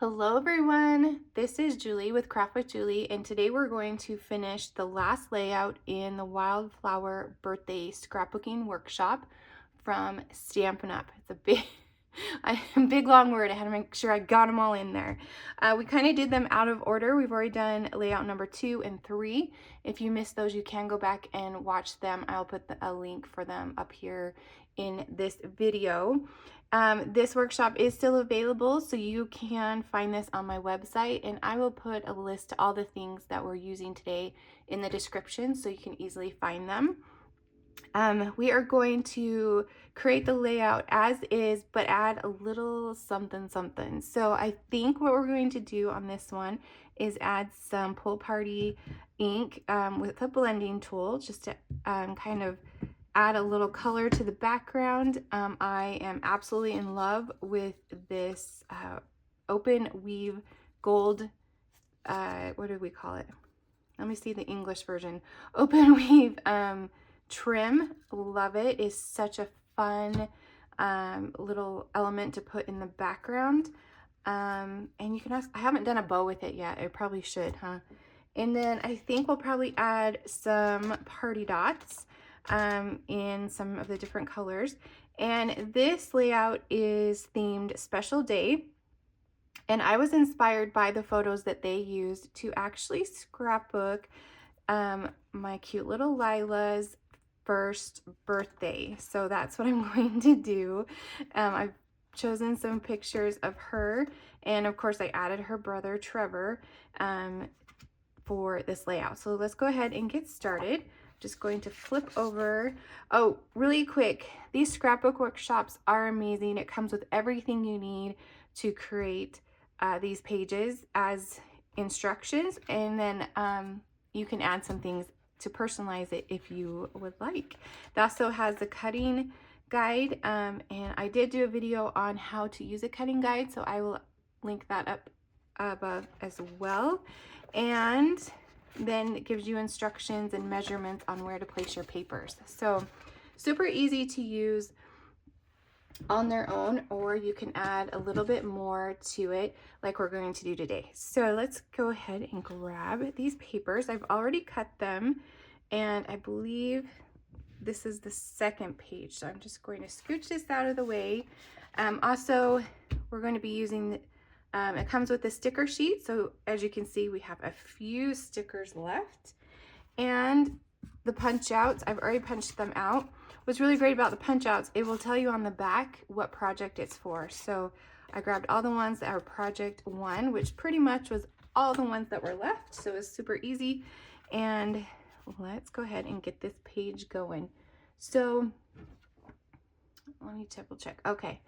Hello everyone, this is Julie with Craft with Julie, and today we're going to finish the last layout in the Wildflower birthday scrapbooking workshop from Stampin' Up. It's a big long word. I had to make sure I got them all in there. We kind of did them out of order. We've already done layout number 2 and 3. If you missed those, you can go back and watch them. I'll put a link for them up here in this video. This workshop is still available, so you can find this on my website, and I will put a list to all the things that we're using today in the description so you can easily find them. We are going to create the layout as is, but add a little something something. So I think what we're going to do on this one is add some Pull Party ink with a blending tool, just to kind of add a little color to the background. I am absolutely in love with this open weave gold, what do we call it? Let me see the English version. Open weave trim. Love it. It's such a fun little element to put in the background. And you can ask, I haven't done a bow with it yet. I probably should, huh? And then I think we'll probably add some party dots in some of the different colors. And this layout is themed Special Day. And I was inspired by the photos that they used to actually scrapbook my cute little Lila's first birthday. So that's what I'm going to do. I've chosen some pictures of her, and of course I added her brother Trevor for this layout. So let's go ahead and get started. Just going to flip over. Oh, really quick, these scrapbook workshops are amazing. It comes with everything you need to create these pages as instructions, and then you can add some things to personalize it if you would like. It also has a cutting guide, and I did do a video on how to use a cutting guide, so I will link that up above as well. And then it gives you instructions and measurements on where to place your papers. So super easy to use on their own, or you can add a little bit more to it like we're going to do today. So let's go ahead and grab these papers. I've already cut them, and I believe this is the second page, so I'm just going to scooch this out of the way. Also, we're going to be using it comes with a sticker sheet, so as you can see we have a few stickers left, and the punch outs, I've already punched them out. What's really great about the punch outs, it will tell you on the back what project it's for. So I grabbed all the ones that are project 1, which pretty much was all the ones that were left, so it's super easy. And let's go ahead and get this page going. So let me double check. Okay,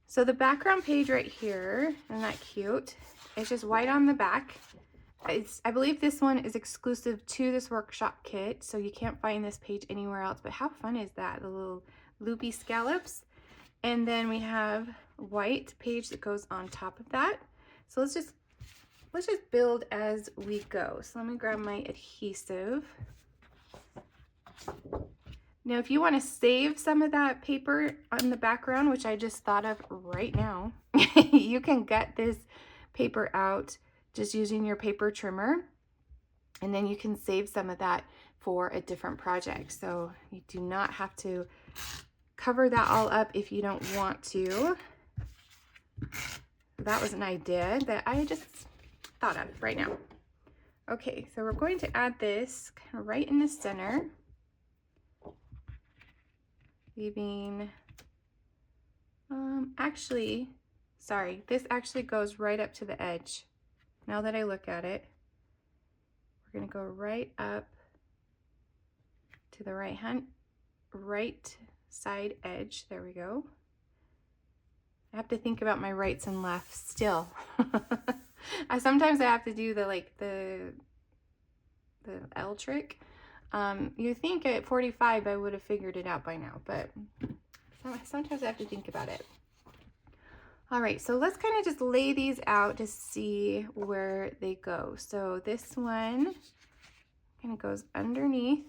so the background page right here, isn't that cute? It's just white on the back. I believe this one is exclusive to this workshop kit, so you can't find this page anywhere else, but how fun is that? The little loopy scallops. And then we have a white page that goes on top of that. So let's just build as we go. So let me grab my adhesive. Now, if you want to save some of that paper on the background, which I just thought of right now, you can gut this paper out just using your paper trimmer, and then you can save some of that for a different project. So you do not have to cover that all up if you don't want to. That was an idea that I just thought of right now. Okay, so we're going to add this kind of right in the center, leaving, actually, sorry, this actually goes right up to the edge. Now that I look at it, we're going to go right up to the right side edge. There we go. I have to think about my rights and lefts still. Sometimes I have to do the L trick. You think at 45 I would have figured it out by now, but sometimes I have to think about it. All right, so let's kind of just lay these out to see where they go. So this one kind of goes underneath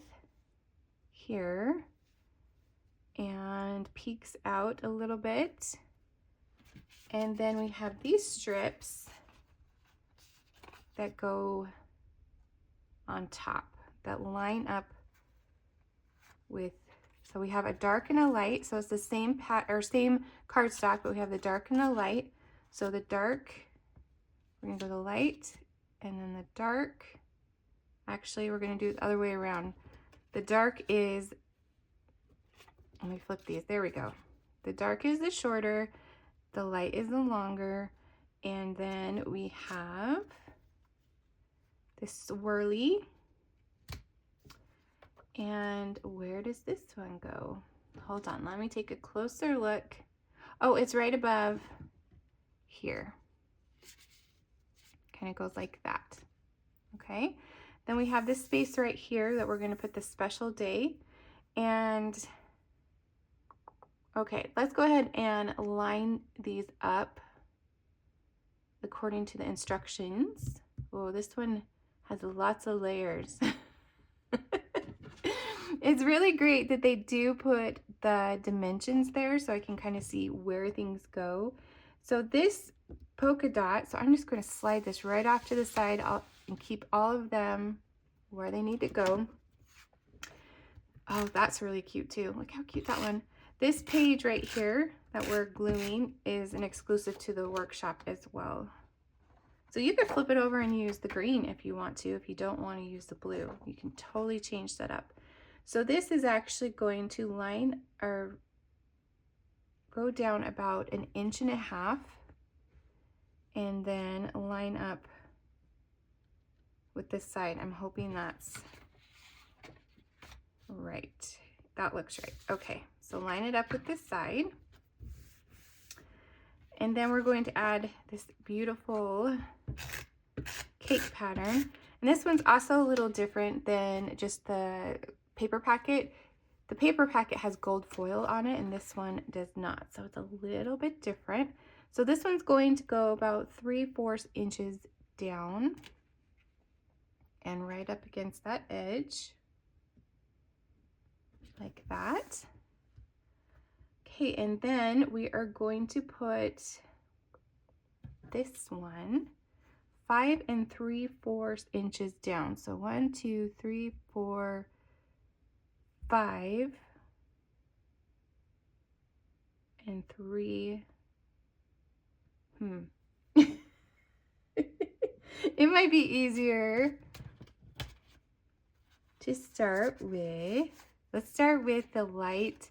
here and peeks out a little bit. And then we have these strips that go on top that line up with, so we have a dark and a light, so it's the same same cardstock, but we have the dark and the light. So the dark, we're gonna go the light, and then the dark, actually we're gonna do it the other way around. The dark is, let me flip these, there we go. The dark is the shorter, the light is the longer, and then we have this swirly. And where does this one go? Hold on, let me take a closer look. Oh, it's right above here. Kind of goes like that. Okay, then we have this space right here that we're going to put the special day. And okay, let's go ahead and line these up according to the instructions. Oh, this one has lots of layers. It's really great that they do put the dimensions there so I can kind of see where things go. So this polka dot, so I'm just going to slide this right off to the side and keep all of them where they need to go. Oh, that's really cute too. Look how cute that one. This page right here that we're gluing is an exclusive to the workshop as well. So you could flip it over and use the green if you want to. If you don't want to use the blue, you can totally change that up. So this is actually going to line or go down about 1.5 inches and then line up with this side. I'm hoping that's right. That looks right. Okay, so line it up with this side. And then we're going to add this beautiful cake pattern. And this one's also a little different than just the paper packet. The paper packet has gold foil on it and this one does not. So it's a little bit different. So this one's going to go about 3/4 inches down and right up against that edge like that. Okay, and then we are going to put this one 5 3/4 inches down. So 1, 2, 3, 4, 5 and 3. It might be easier to start with, let's start with the light.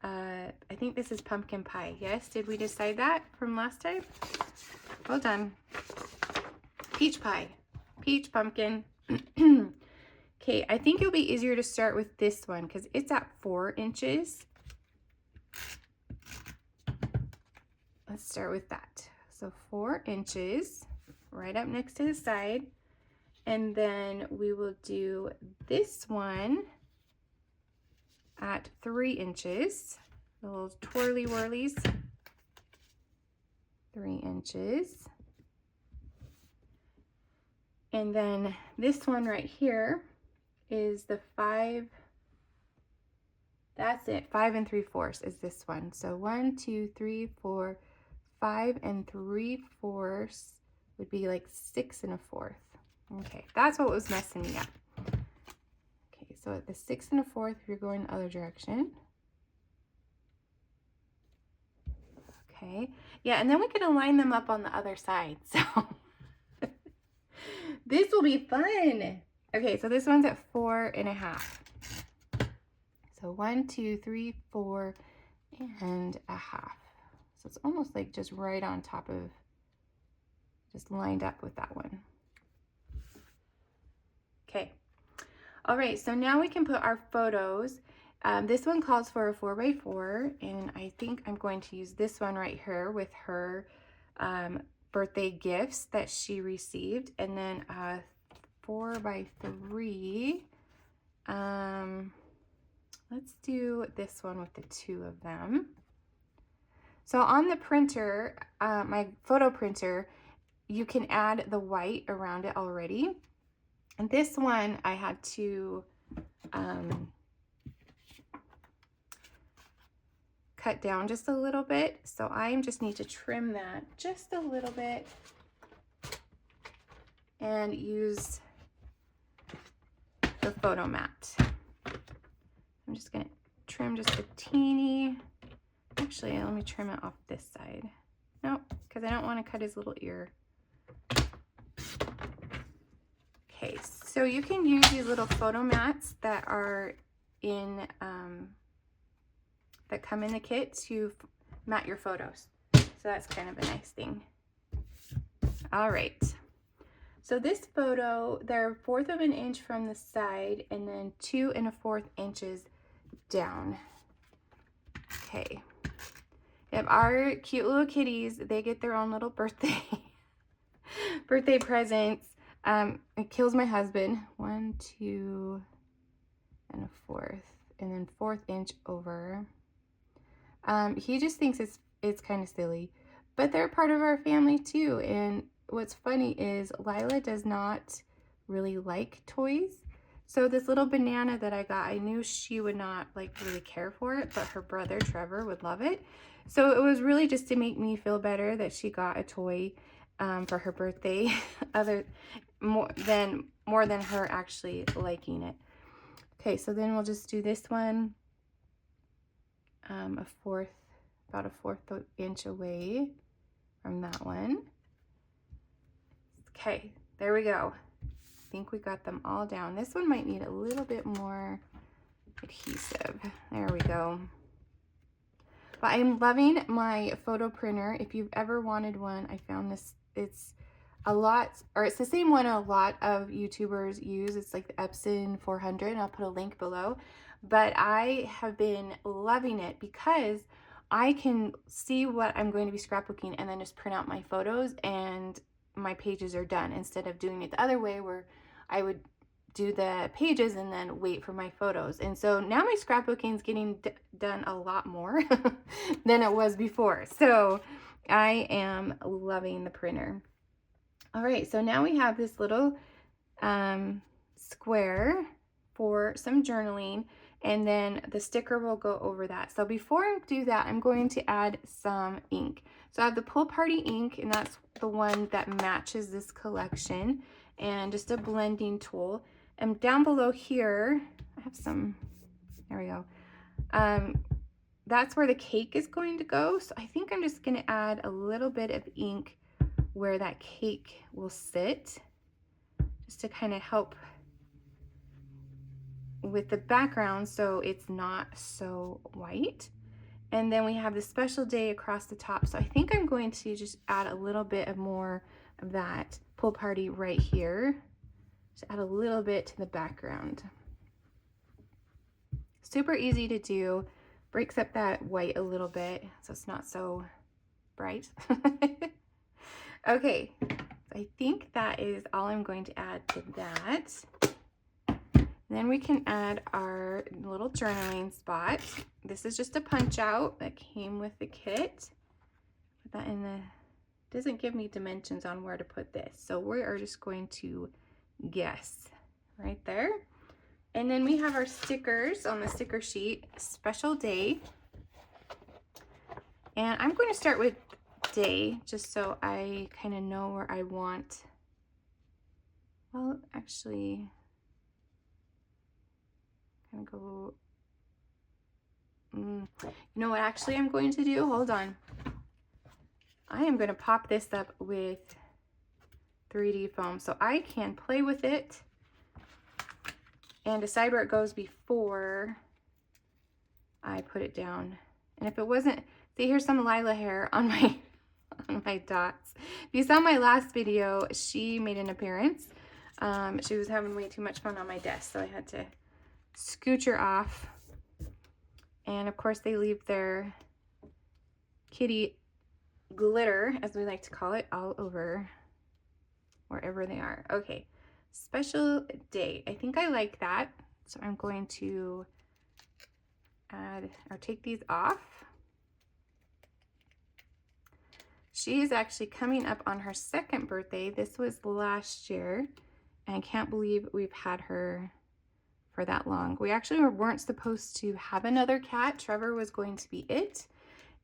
I think this is pumpkin pie. Yes, did we decide that from last time? Hold on. Peach pie, peach pumpkin. Okay, I think it'll be easier to start with this one because it's at 4 inches. Let's start with that. So 4 inches right up next to the side. And then we will do this one at 3 inches. The little twirly whirlies. 3 inches. And then this one right here is the 5. That's it. 5 3/4 is this one. So 1, 2, 3, 4, 5 3/4 would be like 6 1/4. Okay, that's what was messing me up. Okay, so at the 6 1/4, if you're going the other direction. Okay, yeah, and then we can align them up on the other side. So this will be fun. Okay, so this one's at 4 1/2. So 1, 2, 3, 4 1/2. So it's almost like just right on top of, just lined up with that one. Okay. All right, so now we can put our photos. This one calls for a 4x4, and I think I'm going to use this one right here with her birthday gifts that she received, and then a 4x3. Let's do this one with the 2 of them. So on the printer, my photo printer, you can add the white around it already. And this one I had to cut down just a little bit, so I just need to trim that just a little bit and use the photo mat. I'm just gonna trim just a teeny. Actually, let me trim it off this side. Nope, because I don't want to cut his little ear. Okay, so you can use these little photo mats that are in, that come in the kit to mat your photos. So that's kind of a nice thing. All right. So this photo, they're 1/4 of an inch from the side and then 2 1/4 inches down. Okay. If our cute little kitties, they get their own little birthday presents. It kills my husband. 1, 2 1/4, and then 1/4 inch over. He just thinks it's kind of silly, but they're part of our family too. And what's funny is Lila does not really like toys. So this little banana that I got, I knew she would not like really care for it, but her brother Trevor would love it. So it was really just to make me feel better that she got a toy for her birthday, more than her actually liking it. Okay, so then we'll just do this one, about a 1/4 inch away from that one. Okay, there we go. I think we got them all down. This one might need a little bit more adhesive. There we go. But I'm loving my photo printer. If you've ever wanted one, I found this, it's the same one a lot of YouTubers use. It's like the Epson 400, and I'll put a link below. But I have been loving it because I can see what I'm going to be scrapbooking and then just print out my photos and my pages are done, instead of doing it the other way where I would do the pages and then wait for my photos. And so now my scrapbooking is getting done a lot more than it was before. So I am loving the printer. All right, so now we have this little square for some journaling, and then the sticker will go over that. So before I do that, I'm going to add some ink. So I have the Pool Party ink, and that's the one that matches this collection, and just a blending tool. And down below here, I have some, there we go. That's where the cake is going to go. So I think I'm just gonna add a little bit of ink where that cake will sit, just to kind of help with the background so it's not so white. And then we have the special day across the top. So I think I'm going to just add a little bit of more of that Pool Party right here. Just add a little bit to the background. Super easy to do. Breaks up that white a little bit so it's not so bright. Okay, I think that is all I'm going to add to that. Then we can add our little journaling spot. This is just a punch out that came with the kit. Put that in the, doesn't give me dimensions on where to put this. So we are just going to guess right there. And then we have our stickers on the sticker sheet, special day. And I'm going to start with day, just so I kind of know where I want. Well, actually, I'm gonna go, you know what actually I'm going to do? Hold on. I am going to pop this up with 3D foam so I can play with it and decide where it goes before I put it down. And if it wasn't, see, here's some Lila hair on my dots. If you saw my last video, she made an appearance. She was having way too much fun on my desk, so I had to scooch her off. And of course they leave their kitty glitter, as we like to call it, all over wherever they are. Okay, special day. I think I like that, so I'm going to add or take these off. She is actually coming up on her 2nd birthday. This was last year, and I can't believe we've had her for that long. We actually weren't supposed to have another cat. Trevor was going to be it.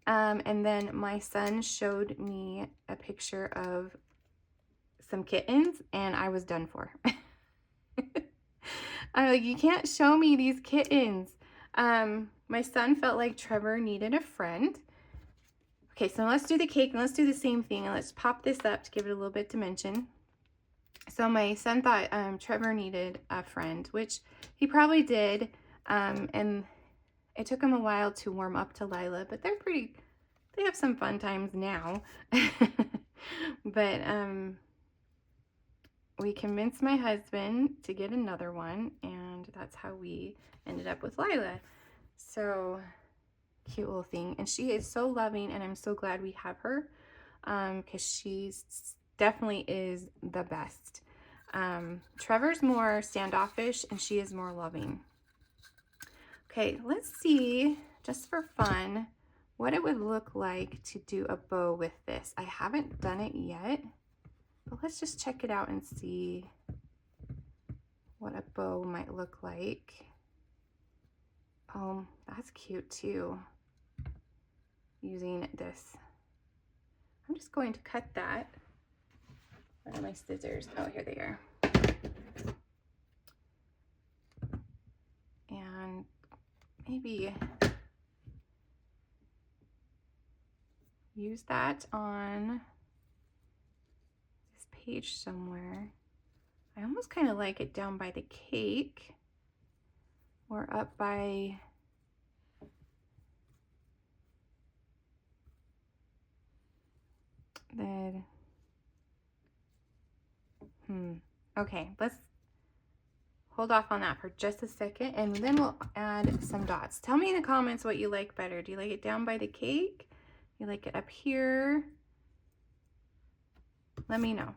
And then my son showed me a picture of some kittens and I was done for. I'm like, you can't show me these kittens. My son felt like Trevor needed a friend. Okay, so let's do the cake and let's do the same thing and let's pop this up to give it a little bit dimension. So my son thought Trevor needed a friend, which he probably did. And it took him a while to warm up to Lila, but they have some fun times now. But we convinced my husband to get another one, and that's how we ended up with Lila. So cute little thing, and she is so loving, and I'm so glad we have her, because she's definitely is the best. Trevor's more standoffish and she is more loving. Okay, let's see, just for fun, what it would look like to do a bow with this. I haven't done it yet, but let's just check it out and see what a bow might look like. Oh, that's cute too, using this. I'm just going to cut that. Where are my scissors? Oh, here they are. And maybe use that on this page somewhere. I almost kind of like it down by the cake or up by the okay, let's hold off on that for just a second and then we'll add some dots. Tell me in the comments what you like better. Do you like it down by the cake? You like it up here? Let me know.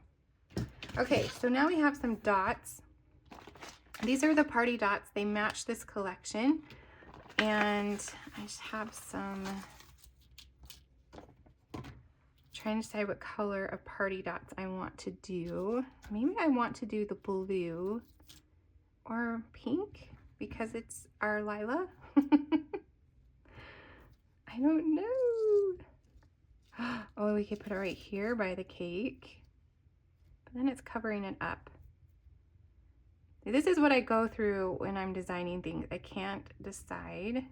Okay, so now we have some dots. These are the party dots. They match this collection. And I just have some, trying to decide what color of party dots I want to do. Maybe I want to do the blue or pink because it's our Lila. I don't know. Oh, we could put it right here by the cake, but then it's covering it up. This is what I go through when I'm designing things. I can't decide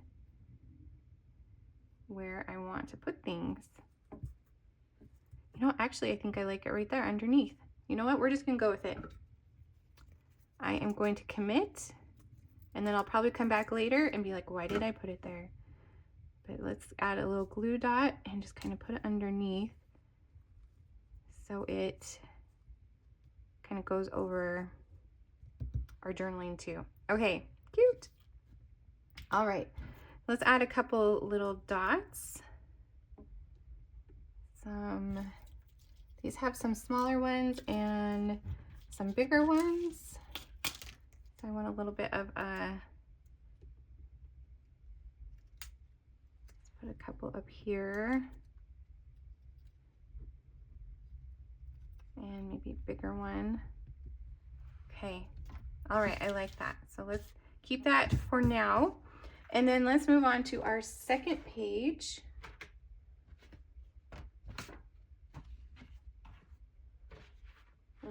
where I want to put things. You know, actually, I think I like it right there underneath. You know what? We're just gonna go with it. I am going to commit, and then I'll probably come back later and be like, why did I put it there? But let's add a little glue dot and just kind of put it underneath so it kind of goes over our journaling too. Okay, cute. All right, let's add a couple little dots. These have some smaller ones and some bigger ones. So I want a little bit of a, let's put a couple up here. And maybe a bigger one. Okay, all right, I like that. So let's keep that for now. And then let's move on to our second page.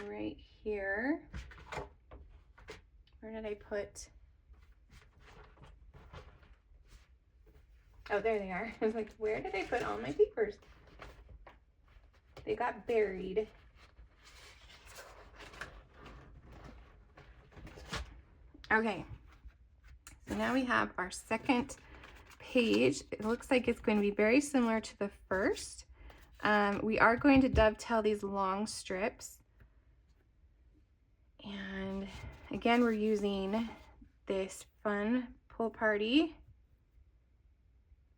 Right here. Where did I put? Oh, there they are. I was like, where did I put all my papers? They got buried. Okay, so now we have our second page. It looks like it's going to be very similar to the first. We are going to dovetail these long strips. And again, we're using this fun pool party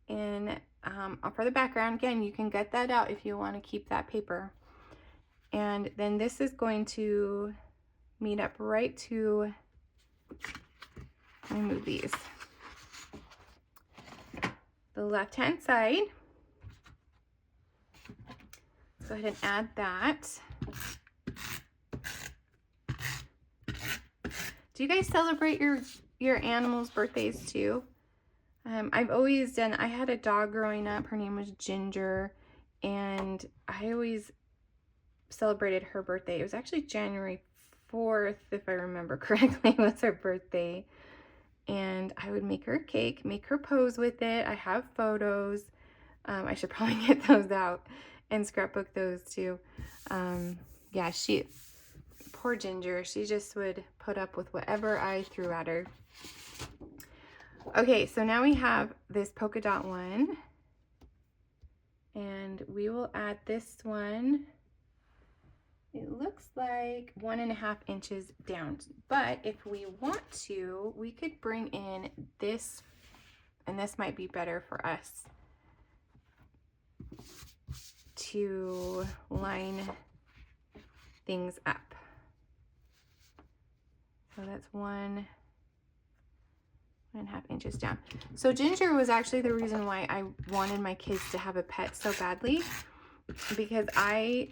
in for the background. Again, you can gut that out if you want to keep that paper. And then this is going to meet up right to, let me move these, the left hand side. Let's go ahead and add that. Do you guys celebrate your your animals' birthdays too. I've always done, I had a dog growing up, her name was Ginger, and I always celebrated her birthday. It was actually January 4th, if I remember correctly, was her birthday. And I would make her a cake, make her pose with it. I have photos. I should probably get those out and scrapbook those too. Yeah, poor Ginger, she just would put up with whatever I threw at her. Okay, so now we have this polka dot one, and we will add this one. It looks like 1.5 inches down, but if we want to, we could bring in this, and this might be better for us to line things up. So that's 1.5 inches down. So Ginger was actually the reason why I wanted my kids to have a pet so badly, because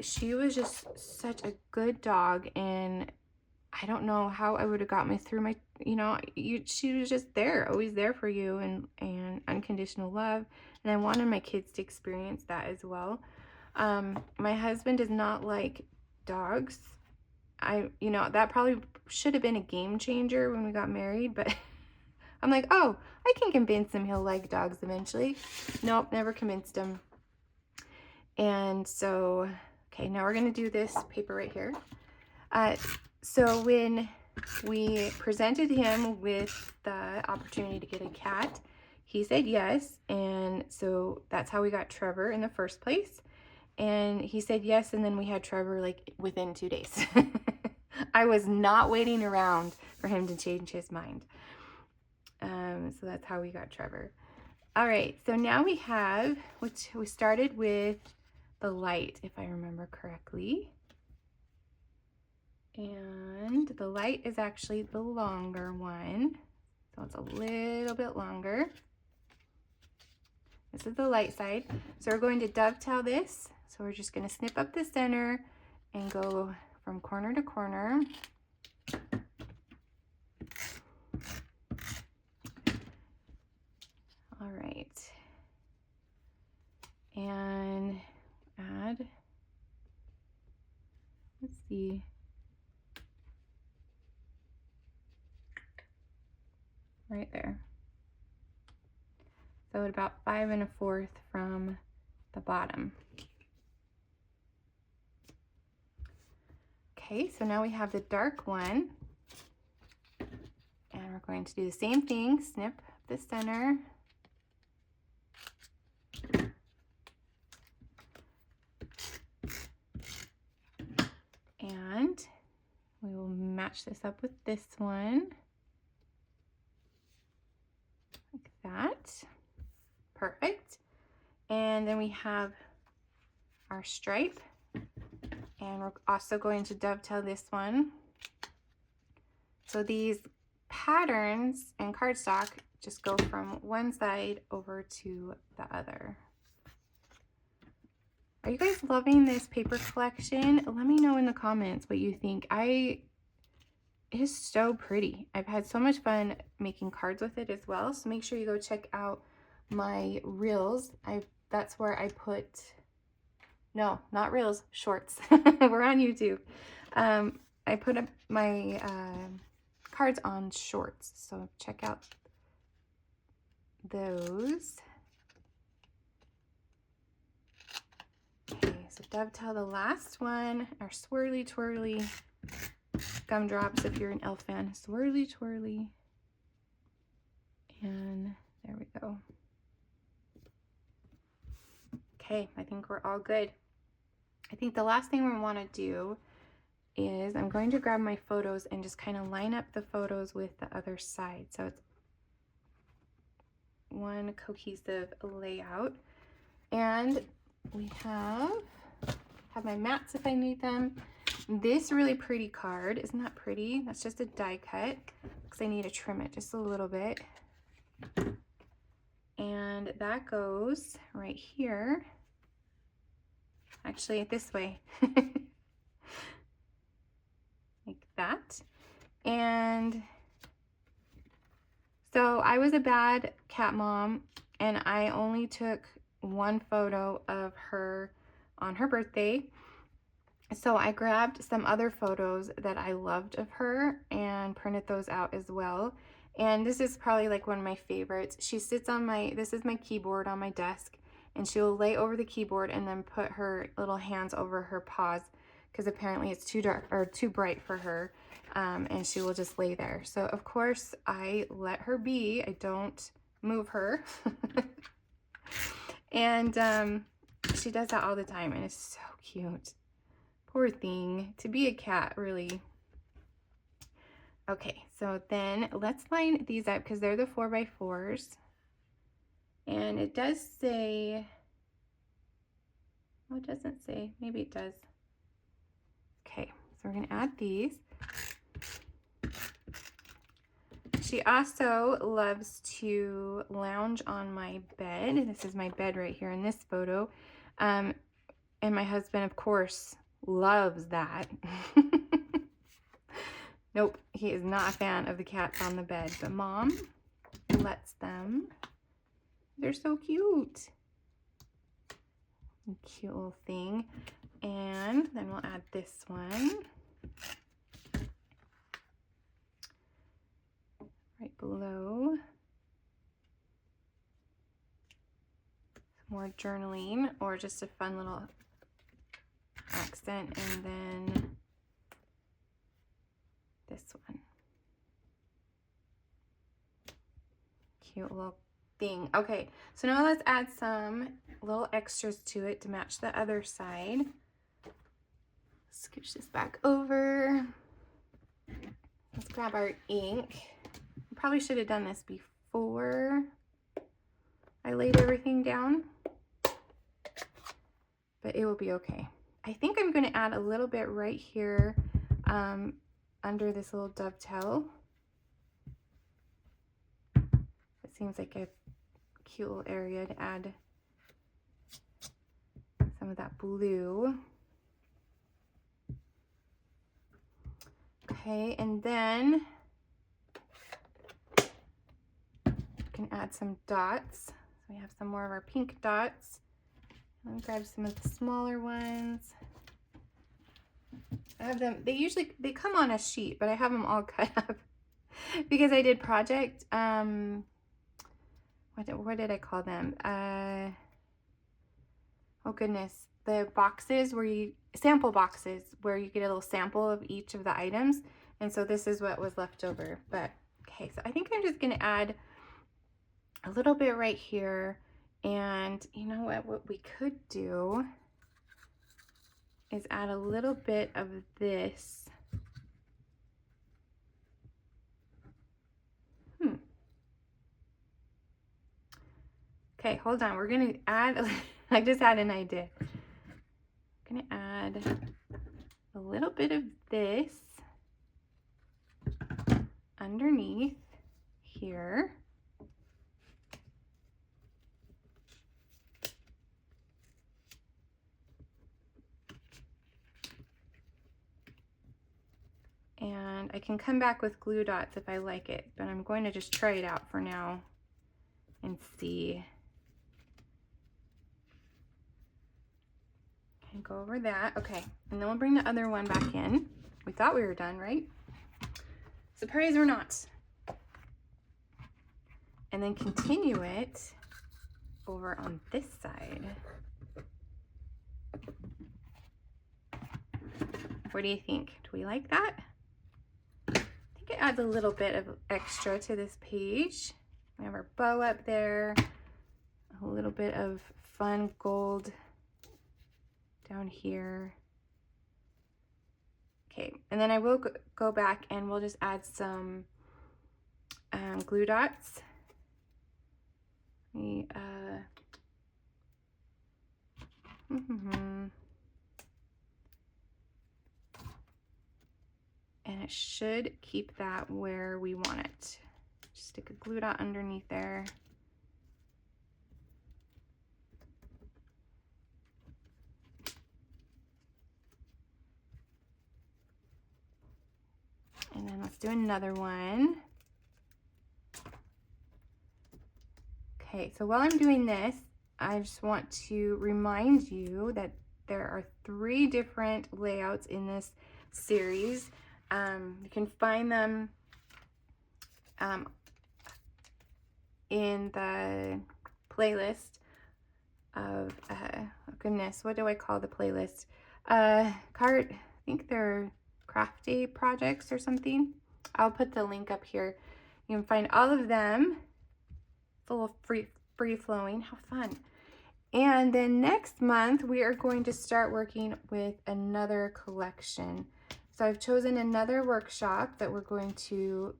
she was just such a good dog, and I don't know how I would have got me through my, she was just there, always there for you, and unconditional love. And I wanted my kids to experience that as well. My husband does not like dogs. That probably should have been a game changer when we got married, but I'm like, oh, I can convince him he'll like dogs eventually. Nope, never convinced him. And so, okay, now we're gonna do this paper right here. So when we presented him with the opportunity to get a cat, he said yes, and so that's how we got Trevor in the first place. And he said yes, and then we had Trevor like within 2 days. I was not waiting around for him to change his mind. So that's how we got Trevor. All right, so now we have, which we started with the light, if I remember correctly. And the light is actually the longer one, so it's a little bit longer. This is the light side. So we're going to dovetail this. So we're just going to snip up the center and go from corner to corner. All right. And add, let's see. Right there. So at about 5 1/4 from the bottom. Okay, so now we have the dark one, and we're going to do the same thing, snip the center. And we will match this up with this one. Like that. Perfect. And then we have our stripe, and we're also going to dovetail this one. So these patterns and cardstock just go from one side over to the other. Are you guys loving this paper collection? Let me know in the comments what you think. It is so pretty. I've had so much fun making cards with it as well. So make sure you go check out my reels. That's where I put, no, not reels, shorts. We're on YouTube. I put up my cards on shorts, so check out those. Okay, so dovetail the last one, our swirly twirly gumdrops if you're an elf fan. Swirly twirly. And there we go. Okay, I think we're all good. I think the last thing we want to do is I'm going to grab my photos and just kind of line up the photos with the other side. So it's one cohesive layout. And we have my mats if I need them. This really pretty card, isn't that pretty? That's just a die cut because I need to trim it just a little bit. And that goes right here. Actually, this way. Like that. And So I was a bad cat mom, and I only took one photo of her on her birthday. So I grabbed some other photos that I loved of her and printed those out as well. And this is probably like one of my favorites. She sits on this is my keyboard on my desk, and she will lay over the keyboard and then put her little hands over her paws because apparently it's too dark or too bright for her. And she will just lay there. So of course I let her be. I don't move her. And she does that all the time, and it's so cute. Poor thing. To be a cat, really. Okay, so then let's line these up because they're the 4x4s. And it does say, oh, it doesn't say. Maybe it does. Okay, so we're going to add these. She also loves to lounge on my bed. This is my bed right here in this photo. And my husband, of course, loves that. Nope, he is not a fan of the cats on the bed, but Mom lets them. They're so cute. Cute little thing. And then we'll add this one right below. Some more journaling or just a fun little accent, and then this one. Cute little thing. Okay, so now let's add some little extras to it to match the other side. Scooch this back over. Let's grab our ink. Probably should have done this before I laid everything down, but it will be okay. I think I'm going to add a little bit right here under this little dovetail. It seems like a cute little area to add some of that blue. Okay, and then we can add some dots. So we have some more of our pink dots. Let me grab some of the smaller ones. I have them, they come on a sheet, but I have them all cut up because I did project, what did I call them? Oh goodness, the boxes where sample boxes where you get a little sample of each of the items. And so this is what was left over. But okay, so I think I'm just gonna add a little bit right here. And you know what we could do is add a little bit of this. Okay, hold on. We're gonna add, I just had an idea. I'm gonna add a little bit of this underneath here. And I can come back with glue dots if I like it, but I'm going to just try it out for now and see. And go over that. Okay, and then we'll bring the other one back in. We thought we were done, right? Surprise, we're not. And then continue it over on this side. What do you think? Do we like that? I think it adds a little bit of extra to this page. We have our bow up there, a little bit of fun gold down here. Okay, and then I will go back and we'll just add some glue dots. And it should keep that where we want it. Just stick a glue dot underneath there. And then let's do another one. Okay, so while I'm doing this, I just want to remind you that there are 3 different layouts in this series. You can find them in the playlist of, oh goodness, what do I call the playlist? I think they're craft day projects or something. I'll put the link up here. You can find all of them. It's a little free flowing, how fun. And then next month, we are going to start working with another collection. So I've chosen another workshop that we're going to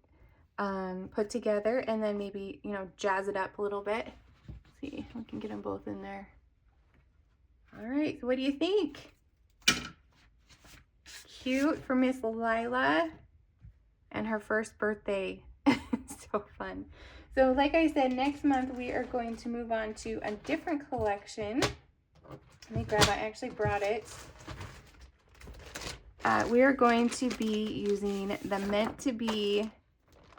put together and then maybe, you know, jazz it up a little bit. Let's see, we can get them both in there. All right, so what do you think? Cute for Miss Lila and her first birthday. So fun. So like I said, next month we are going to move on to a different collection. Let me grab it. I actually brought it. We are going to be using the Meant to Be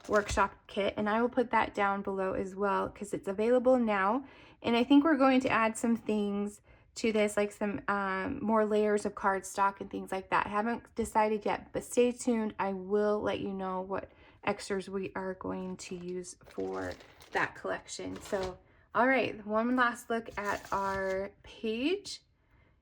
workshop kit, and I will put that down below as well because it's available now. And I think we're going to add some things to this, like some more layers of cardstock and things like that. I haven't decided yet, but stay tuned. I will let you know what extras we are going to use for that collection. So, all right, one last look at our page.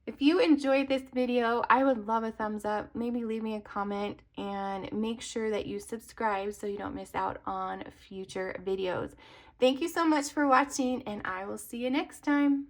If you enjoyed this video, I would love a thumbs up. Maybe leave me a comment and make sure that you subscribe so you don't miss out on future videos. Thank you so much for watching, and I will see you next time.